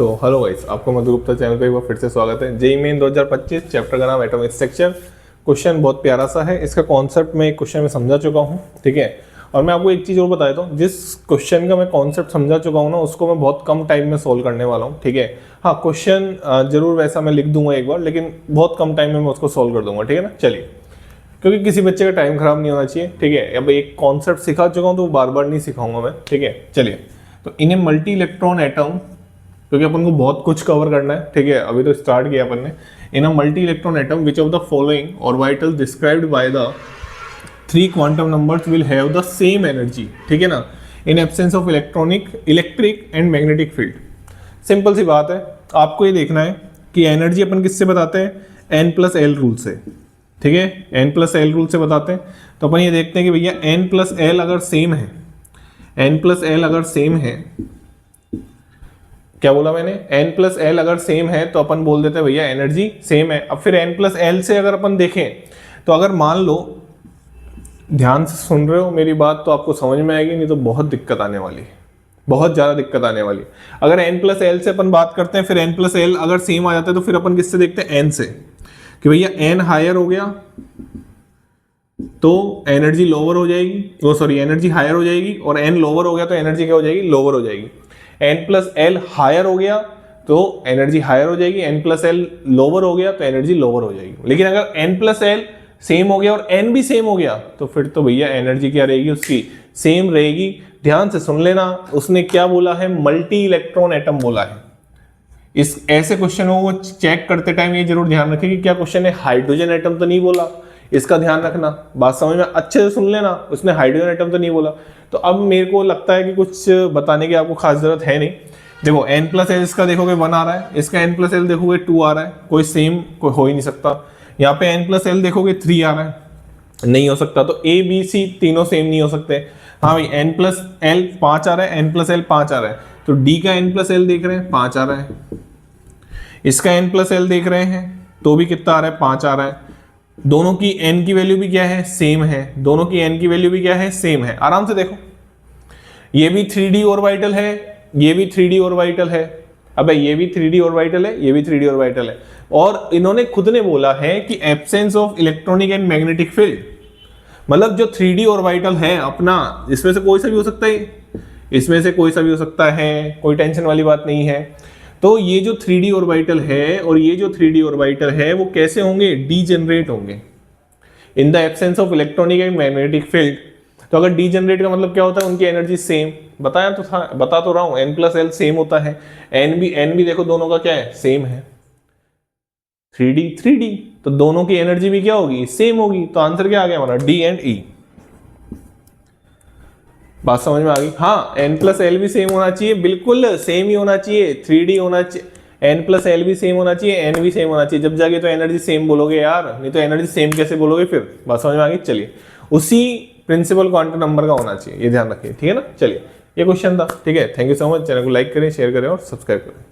Hello guys, आपको मधु Gupta channel पे एक बार फिर से स्वागत है। जेईई मेन 2025 चैप्टर का नाम एटॉमिक स्ट्रक्चर। क्वेश्चन बहुत प्यारा सा है, इसका कॉन्सेप्ट मैं एक क्वेश्चन में समझा चुका हूँ, ठीक है। और मैं आपको एक चीज़ और बता देता हूँ, जिस क्वेश्चन का मैं कॉन्सेप्ट समझा चुका हूँ ना, उसको मैं बहुत कम टाइम में सोल्व करने वाला हूँ, ठीक है। हाँ, क्वेश्चन जरूर वैसा मैं लिख दूंगा एक बार, लेकिन बहुत कम टाइम में मैं उसको सोल्व कर दूंगा, ठीक है ना। चलिए, क्योंकि किसी बच्चे का टाइम खराब नहीं होना चाहिए, ठीक है। अब एक कॉन्सेप्ट सिखा चुका हूँ तो बार बार नहीं सिखाऊंगा मैं, ठीक है। चलिए, तो इन ए मल्टी इलेक्ट्रॉन एटम, क्योंकि अपन को बहुत कुछ कवर करना है, ठीक है। अभी तो स्टार्ट किया अपन ने। In a multi electron atom which of the following orbital described by the 3 quantum numbers will have the same energy, ठीक है ना, in absence of electric and magnetic field. Simple सी बात है, आपको ये देखना है कि एनर्जी अपन किससे बताते हैं, n+l रूल से, ठीक है। n+l रूल से बताते हैं। तो अपन ये देखते हैं कि भैया n+l अगर सेम है, n+l अगर सेम है, क्या बोला मैंने, n+l अगर सेम है तो अपन बोल देते हैं भैया एनर्जी सेम है। अब फिर n+l से अगर अपन देखें, तो अगर मान लो, ध्यान से सुन रहे हो मेरी बात तो आपको समझ में आएगी, नहीं तो बहुत दिक्कत आने वाली है, बहुत ज्यादा दिक्कत आने वाली है। अगर n+l से अपन बात करते हैं, फिर n+l अगर सेम आ जाता है तो फिर अपन किससे देखते हैं, n से, कि भैया n हायर हो गया तो एनर्जी लोअर हो जाएगी, वो सॉरी एनर्जी हायर हो जाएगी, और n लोअर हो गया तो एनर्जी क्या हो जाएगी, लोअर हो जाएगी। n+l हायर हो गया तो एनर्जी हायर हो जाएगी, n+l लोअर हो गया तो एनर्जी लोअर हो जाएगी। लेकिन अगर n+l सेम हो गया और n भी सेम हो गया तो फिर तो भैया एनर्जी क्या रहेगी, उसकी सेम रहेगी। ध्यान से सुन लेना, उसने क्या बोला है, मल्टी इलेक्ट्रॉन एटम बोला है। इस ऐसे क्वेश्चनों को चेक करते टाइम ये जरूर ध्यान रखें कि क्या क्वेश्चन है हाइड्रोजन एटम तो नहीं बोला, इसका ध्यान रखना, बात समझ में अच्छे से सुन लेना, उसने हाइड्रोजन एटम तो नहीं बोला। तो अब मेरे को लगता है कि कुछ बताने की आपको खास जरूरत है नहीं। देखो n+l इसका देखोगे 1 आ रहा है, इसका n+l देखोगे 2 आ रहा है, कोई सेम कोई हो ही नहीं सकता। यहाँ पे n+l देखोगे 3 आ रहा है, नहीं हो सकता। तो a b c तीनों सेम नहीं हो सकते। हाँ भाई, n+l 5 आ रहा है, n+l 5 आ रहा है, तो d का n+l देख रहे हैं 5 आ रहा है, इसका n+l देख रहे हैं तो भी कितना आ रहा है, 5 आ रहा है। दोनों की n की वैल्यू भी क्या है, सेम है, दोनों की n की वैल्यू भी क्या है, सेम है। आराम से देखो, ये भी 3D ऑर्बिटल है, ये भी 3D ऑर्बिटल है, अबे ये भी 3D ऑर्बिटल है, ये भी 3D ऑर्बिटल है। और इन्होंने खुद ने बोला है कि absence of electronic and magnetic field, मतलब जो 3D ऑर्बिटल है अपना, इसमें से कोई सा भी हो सकता है, इसमें से कोई सा भी हो सकता है, कोई टेंशन वाली बात नहीं है। तो ये जो 3D ऑर्बिटल है और ये जो 3D ऑर्बिटल है वो कैसे होंगे, डीजेनरेट होंगे in the absence of electronic and magnetic field. तो अगर डीजेनरेट का मतलब क्या होता है, उनकी एनर्जी सेम, बताया तो था, बता तो रहा हूं, n+l सेम होता है, n भी देखो दोनों का क्या है, सेम है, 3D तो दोनों की एनर्जी भी क्या होगी, सेम होगी। तो आंसर क्या आ गया हमारा, D एंड E। बात समझ में आ गई। हाँ, n+l भी सेम होना चाहिए, बिल्कुल सेम ही होना चाहिए, 3D होना चाहिए, n+l भी सेम होना चाहिए, n भी सेम होना चाहिए, जब जाके तो एनर्जी सेम बोलोगे यार, नहीं तो एनर्जी सेम कैसे बोलोगे फिर। बात समझ में आ गई। चलिए, उसी प्रिंसिपल क्वांटम नंबर का होना चाहिए, ये ध्यान रखिए, ठीक है ना। चलिए, ये क्वेश्चन था, ठीक है। Thank you so much. Channel को लाइक करें, शेयर करें और सब्सक्राइब करें।